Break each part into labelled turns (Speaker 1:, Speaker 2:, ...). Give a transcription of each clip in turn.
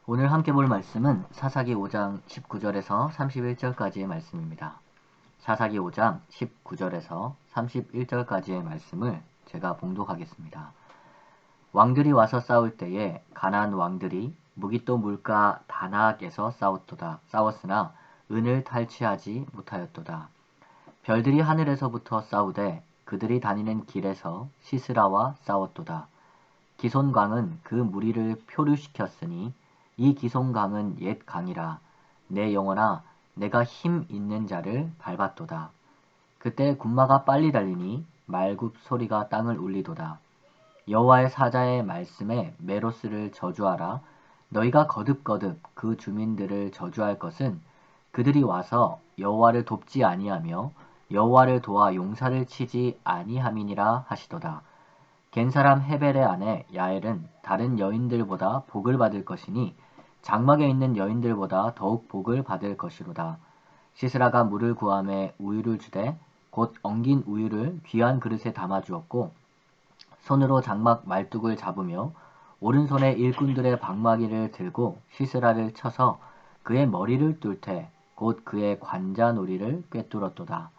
Speaker 1: 오늘 함께 볼 말씀은 사사기 5장 19절에서 31절까지의 말씀입니다. 사사기 5장 19절에서 31절까지의 말씀을 제가 봉독하겠습니다. 왕들이 와서 싸울 때에 가나안 왕들이 무깃도 물가 다나악에서 싸웠으나 은을 탈취하지 못하였도다. 별들이 하늘에서부터 싸우되 그들이 다니는 길에서 시스라와 싸웠도다. 기손강은 그 무리를 표류시켰으니 이 기손강은 옛 강이라. 내 영혼아 내가 힘 있는 자를 밟았도다. 그때 군마가 빨리 달리니 말굽 소리가 땅을 울리도다. 여호와의 사자의 말씀에 메로스를 저주하라. 너희가 거듭거듭 그 주민들을 저주할 것은 그들이 와서 여호와를 돕지 아니하며 여호와를 도와 용사를 치지 아니함이니라 하시도다. 겐사람 헤벨의 아내 야엘은 다른 여인들보다 복을 받을 것이니 장막에 있는 여인들보다 더욱 복을 받을 것이로다. 시스라가 물을 구함에 우유를 주되 곧 엉긴 우유를 귀한 그릇에 담아주었고 손으로 장막 말뚝을 잡으며 오른손에 일꾼들의 방마기를 들고 시스라를 쳐서 그의 머리를 뚫되 곧 그의 관자놀이를 꿰뚫었도다.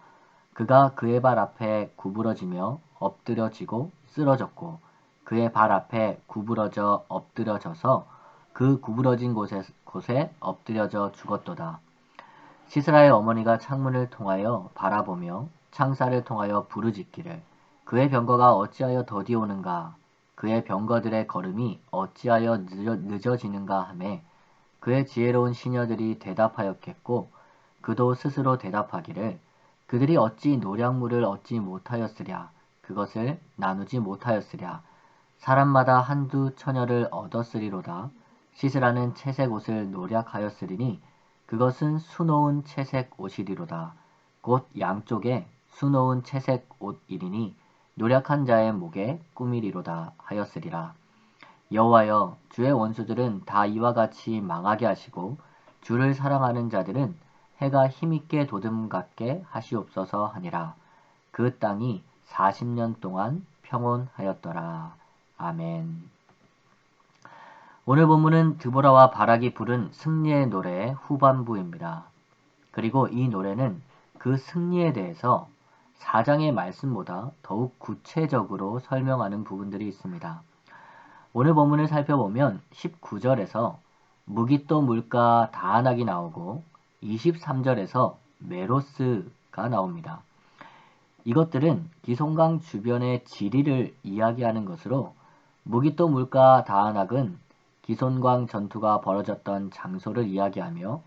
Speaker 1: 그가 그의 발 앞에 구부러지며 엎드려지고 쓰러졌고 그의 발 앞에 구부러져 엎드려져서 그 구부러진 곳에 엎드려져 죽었도다. 시스라의 어머니가 창문을 통하여 바라보며 창살을 통하여 부르짖기를 그의 병거가 어찌하여 더디오는가 그의 병거들의 걸음이 어찌하여 늦어지는가 하매 그의 지혜로운 시녀들이 대답하였겠고 그도 스스로 대답하기를 그들이 어찌 노량물을 얻지 못하였으랴 그것을 나누지 못하였으랴 사람마다 한두 처녀를 얻었으리로다. 시스라는 채색 옷을 노략하였으리니 그것은 수놓은 채색 옷이리로다. 곧 양쪽에 수놓은 채색 옷이리니 노략한 자의 목에 꾸미리로다 하였으리라. 여호와여 주의 원수들은 다 이와 같이 망하게 하시고 주를 사랑하는 자들은 해가 힘있게 도듬갑게 하시옵소서 하니라. 그 땅이 40년 동안 평온하였더라. 아멘. 오늘 본문은 드보라와 바락이 부른 승리의 노래의 후반부입니다. 그리고 이 노래는 그 승리에 대해서 4장의 말씀보다 더욱 구체적으로 설명하는 부분들이 있습니다. 오늘 본문을 살펴보면 19절에서 무깃도 물가 다한악이 나오고 23절에서 메로스가 나옵니다. 이것들은 기손강 주변의 지리를 이야기하는 것으로 무깃도 물가 다한악은 기손강 전투가 벌어졌던 장소를 이야기하며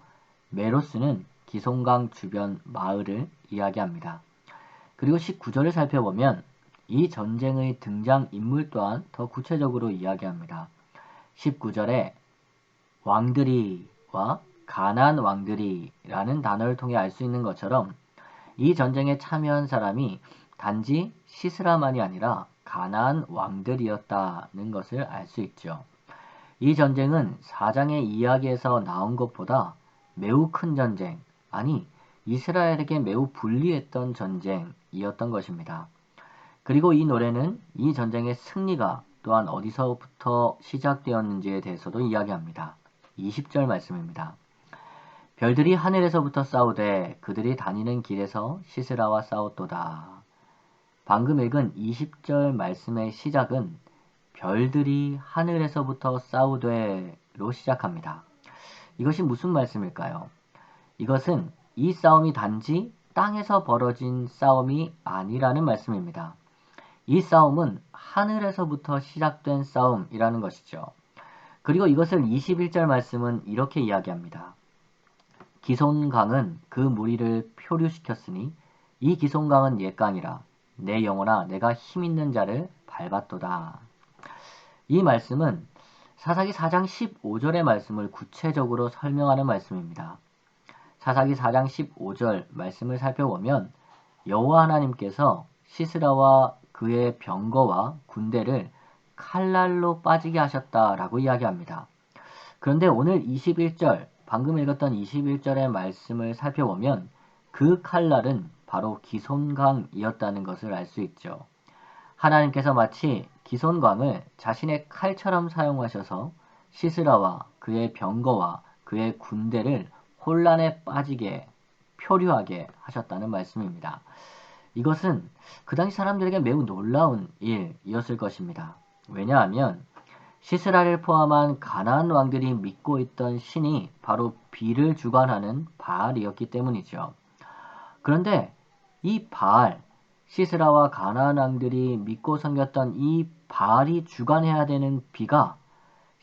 Speaker 1: 메로스는 기손강 주변 마을을 이야기합니다. 그리고 19절을 살펴보면 이 전쟁의 등장인물 또한 더 구체적으로 이야기합니다. 19절에 왕들이와 가나안 왕들이라는 단어를 통해 알 수 있는 것처럼 이 전쟁에 참여한 사람이 단지 시스라만이 아니라 가나안 왕들이었다는 것을 알 수 있죠. 이 전쟁은 4장의 이야기에서 나온 것보다 매우 큰 전쟁, 아니 이스라엘에게 매우 불리했던 전쟁이었던 것입니다. 그리고 이 노래는 이 전쟁의 승리가 또한 어디서부터 시작되었는지에 대해서도 이야기합니다. 20절 말씀입니다. 별들이 하늘에서부터 싸우되 그들이 다니는 길에서 시스라와 싸웠도다. 방금 읽은 20절 말씀의 시작은 별들이 하늘에서부터 싸우되로 시작합니다. 이것이 무슨 말씀일까요? 이것은 이 싸움이 단지 땅에서 벌어진 싸움이 아니라는 말씀입니다. 이 싸움은 하늘에서부터 시작된 싸움이라는 것이죠. 그리고 이것을 21절 말씀은 이렇게 이야기합니다. 기손강은 그 무리를 표류시켰으니 이 기손강은 옛 강이라. 내 영혼아 내가 힘있는 자를 밟았도다. 이 말씀은 사사기 4장 15절의 말씀을 구체적으로 설명하는 말씀입니다. 사사기 4장 15절 말씀을 살펴보면 여호와 하나님께서 시스라와 그의 병거와 군대를 칼날로 빠지게 하셨다라고 이야기합니다. 그런데 오늘 21절, 방금 읽었던 21절의 말씀을 살펴보면 그 칼날은 바로 기손강이었다는 것을 알 수 있죠. 하나님께서 마치 기손강을 자신의 칼처럼 사용하셔서 시스라와 그의 병거와 그의 군대를 혼란에 빠지게 표류하게 하셨다는 말씀입니다. 이것은 그 당시 사람들에게 매우 놀라운 일이었을 것입니다. 왜냐하면 시스라를 포함한 가나안 왕들이 믿고 있던 신이 바로 비를 주관하는 바알이었기 때문이죠. 그런데 이 바알, 시스라와 가나안 왕들이 믿고 섬겼던 이 바알이 주관해야 되는 비가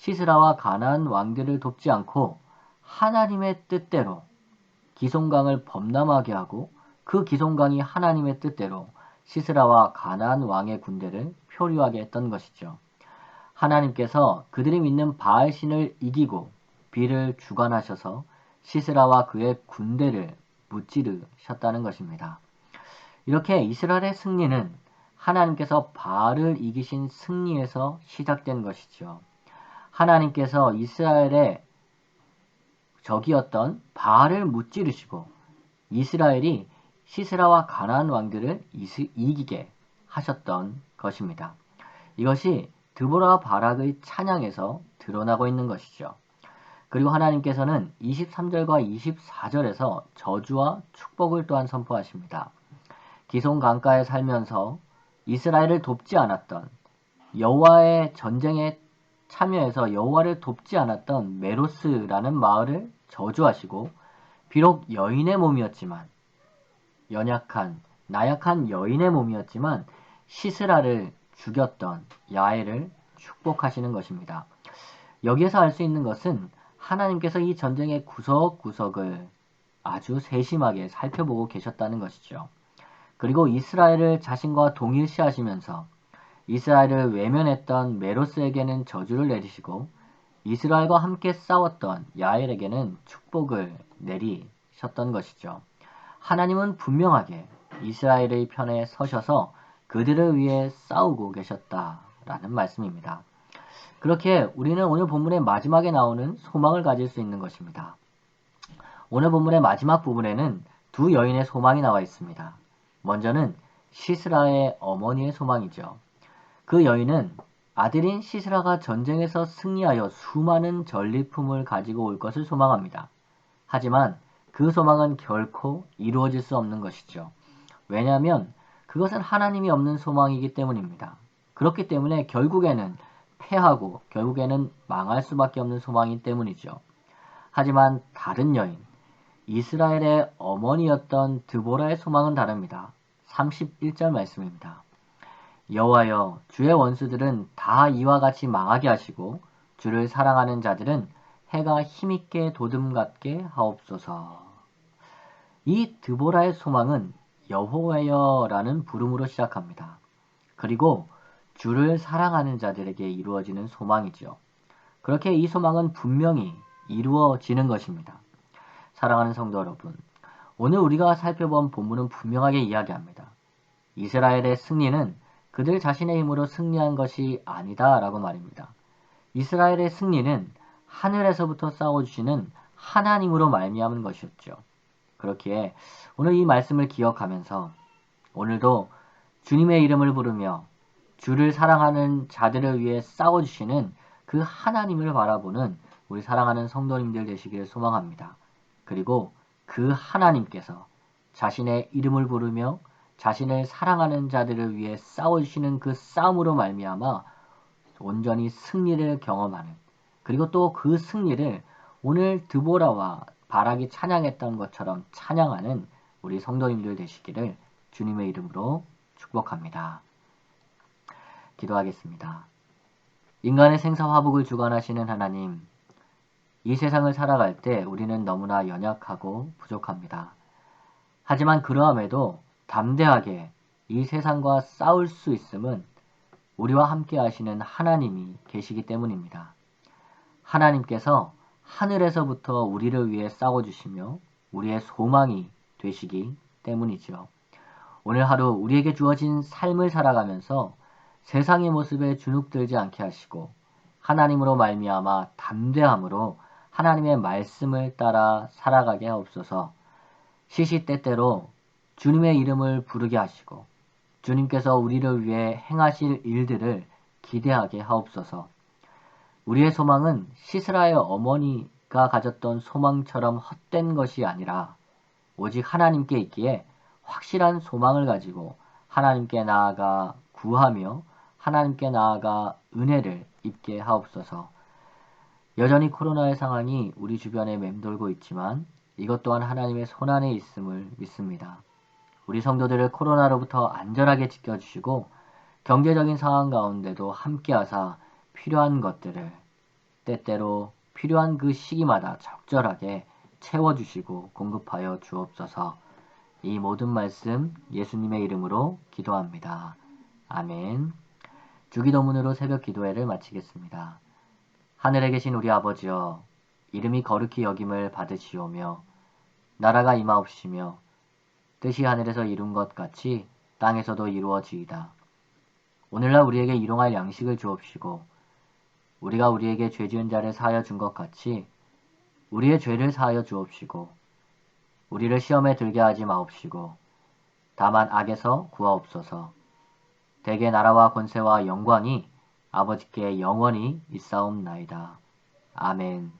Speaker 1: 시스라와 가나안 왕들을 돕지 않고 하나님의 뜻대로 기송강을 범람하게 하고 그 기송강이 하나님의 뜻대로 시스라와 가나안 왕의 군대를 표류하게 했던 것이죠. 하나님께서 그들이 믿는 바알신을 이기고 비를 주관하셔서 시스라와 그의 군대를 무찌르셨다는 것입니다. 이렇게 이스라엘의 승리는 하나님께서 바알을 이기신 승리에서 시작된 것이죠. 하나님께서 이스라엘의 적이었던 바알을 무찌르시고 이스라엘이 시스라와 가나안 왕들을 이기게 하셨던 것입니다. 이것이 드보라와 바락의 찬양에서 드러나고 있는 것이죠. 그리고 하나님께서는 23절과 24절에서 저주와 축복을 또한 선포하십니다. 기손 강가에 살면서 이스라엘을 돕지 않았던 여호와의 전쟁에 참여해서 여호와를 돕지 않았던 메로스라는 마을을 저주하시고 비록 여인의 몸이었지만 나약한 여인의 몸이었지만 시스라를 죽였던 야엘을 축복하시는 것입니다. 여기에서 알 수 있는 것은 하나님께서 이 전쟁의 구석구석을 아주 세심하게 살펴보고 계셨다는 것이죠. 그리고 이스라엘을 자신과 동일시하시면서 이스라엘을 외면했던 메로스에게는 저주를 내리시고 이스라엘과 함께 싸웠던 야엘에게는 축복을 내리셨던 것이죠. 하나님은 분명하게 이스라엘의 편에 서셔서 그들을 위해 싸우고 계셨다라는 말씀입니다. 그렇게 우리는 오늘 본문의 마지막에 나오는 소망을 가질 수 있는 것입니다. 오늘 본문의 마지막 부분에는 두 여인의 소망이 나와 있습니다. 먼저는 시스라의 어머니의 소망이죠. 그 여인은 아들인 시스라가 전쟁에서 승리하여 수많은 전리품을 가지고 올 것을 소망합니다. 하지만 그 소망은 결코 이루어질 수 없는 것이죠. 왜냐하면 그것은 하나님이 없는 소망이기 때문입니다. 그렇기 때문에 결국에는 패하고 결국에는 망할 수밖에 없는 소망이기 때문이죠. 하지만 다른 여인, 이스라엘의 어머니였던 드보라의 소망은 다릅니다. 31절 말씀입니다. 여호와여, 주의 원수들은 다 이와 같이 망하게 하시고 주를 사랑하는 자들은 해가 힘있게 도듬같게 하옵소서. 이 드보라의 소망은 여호와여라는 부름으로 시작합니다. 그리고 주를 사랑하는 자들에게 이루어지는 소망이죠. 그렇게 이 소망은 분명히 이루어지는 것입니다. 사랑하는 성도 여러분, 오늘 우리가 살펴본 본문은 분명하게 이야기합니다. 이스라엘의 승리는 그들 자신의 힘으로 승리한 것이 아니다 라고 말입니다. 이스라엘의 승리는 하늘에서부터 싸워주시는 하나님으로 말미암은 것이었죠. 그렇기에 오늘 이 말씀을 기억하면서 오늘도 주님의 이름을 부르며 주를 사랑하는 자들을 위해 싸워주시는 그 하나님을 바라보는 우리 사랑하는 성도님들 되시기를 소망합니다. 그리고 그 하나님께서 자신의 이름을 부르며 자신을 사랑하는 자들을 위해 싸워주시는 그 싸움으로 말미암아 온전히 승리를 경험하는, 그리고 또 그 승리를 오늘 드보라와 바락이 찬양했던 것처럼 찬양하는 우리 성도님들 되시기를 주님의 이름으로 축복합니다. 기도하겠습니다. 인간의 생사화복을 주관하시는 하나님, 이 세상을 살아갈 때 우리는 너무나 연약하고 부족합니다. 하지만 그러함에도 담대하게 이 세상과 싸울 수 있음은 우리와 함께 하시는 하나님이 계시기 때문입니다. 하나님께서 하늘에서부터 우리를 위해 싸워주시며 우리의 소망이 되시기 때문이죠. 오늘 하루 우리에게 주어진 삶을 살아가면서 세상의 모습에 주눅들지 않게 하시고 하나님으로 말미암아 담대함으로 하나님의 말씀을 따라 살아가게 하옵소서. 시시때때로 주님의 이름을 부르게 하시고 주님께서 우리를 위해 행하실 일들을 기대하게 하옵소서. 우리의 소망은 시스라의 어머니가 가졌던 소망처럼 헛된 것이 아니라 오직 하나님께 있기에 확실한 소망을 가지고 하나님께 나아가 구하며 하나님께 나아가 은혜를 입게 하옵소서. 여전히 코로나의 상황이 우리 주변에 맴돌고 있지만 이것 또한 하나님의 손안에 있음을 믿습니다. 우리 성도들을 코로나로부터 안전하게 지켜주시고 경제적인 상황 가운데도 함께하사 필요한 것들을 때때로 필요한 그 시기마다 적절하게 채워주시고 공급하여 주옵소서. 이 모든 말씀 예수님의 이름으로 기도합니다. 아멘. 주기도문으로 새벽 기도회를 마치겠습니다. 하늘에 계신 우리 아버지여, 이름이 거룩히 여김을 받으시오며 나라가 임하옵시며 뜻이 하늘에서 이룬 것 같이 땅에서도 이루어지이다. 오늘날 우리에게 일용할 양식을 주옵시고 우리가 우리에게 죄 지은 자를 사하여 준 것 같이 우리의 죄를 사하여 주옵시고 우리를 시험에 들게 하지 마옵시고 다만 악에서 구하옵소서. 대개 나라와 권세와 영광이 아버지께 영원히 있사옵나이다. 아멘.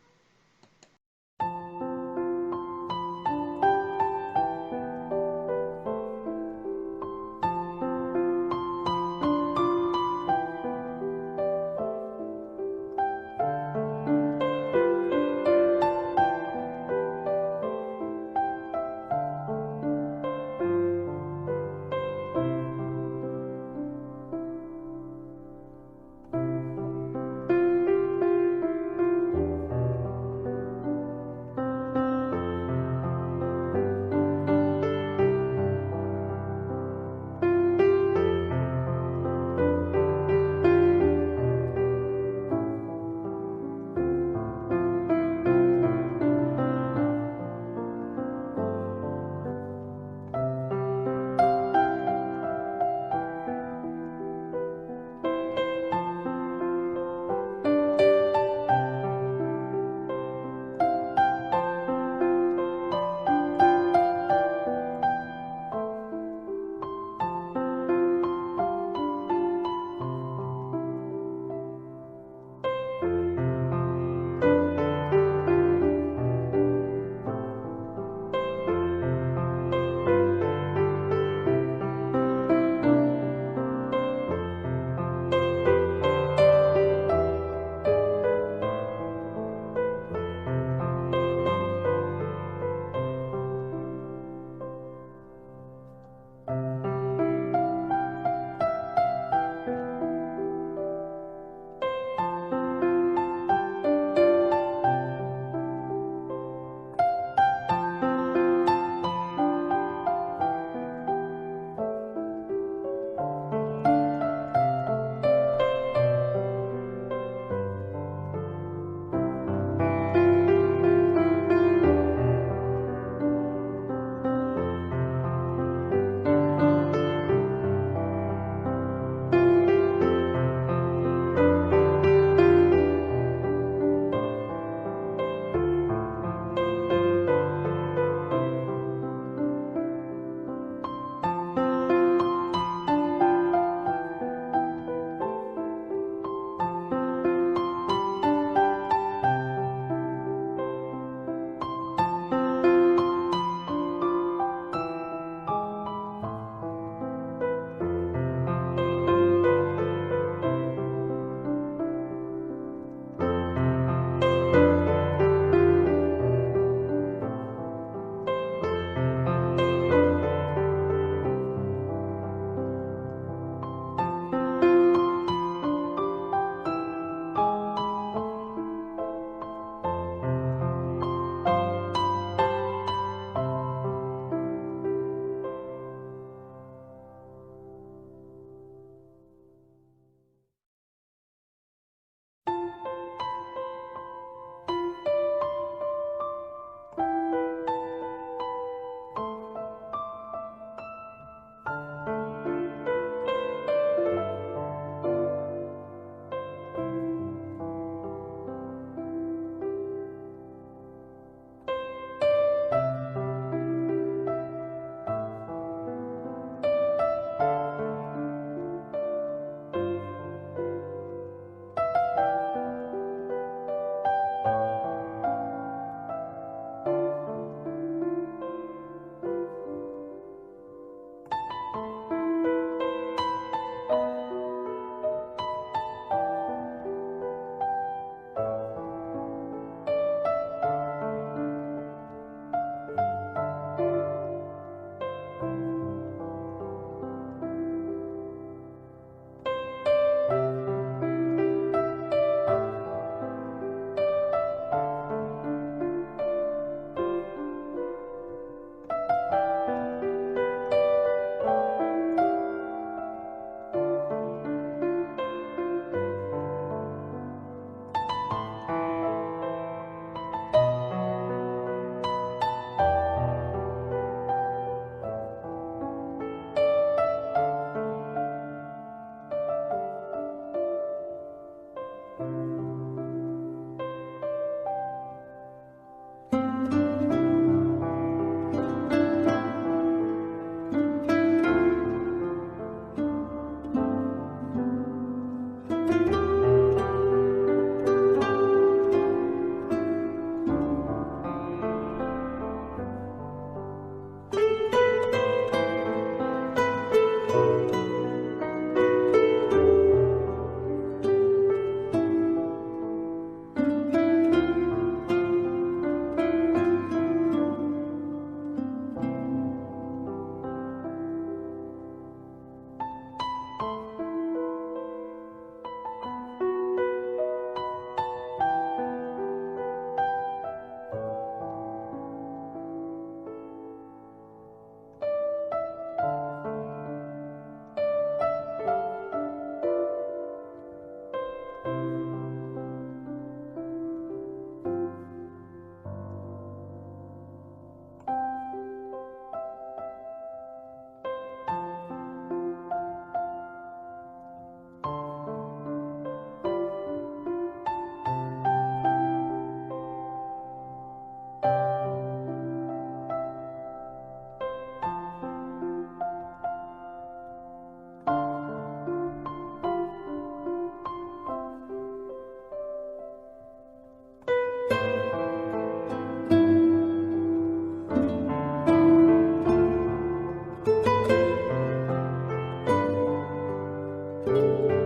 Speaker 1: 니다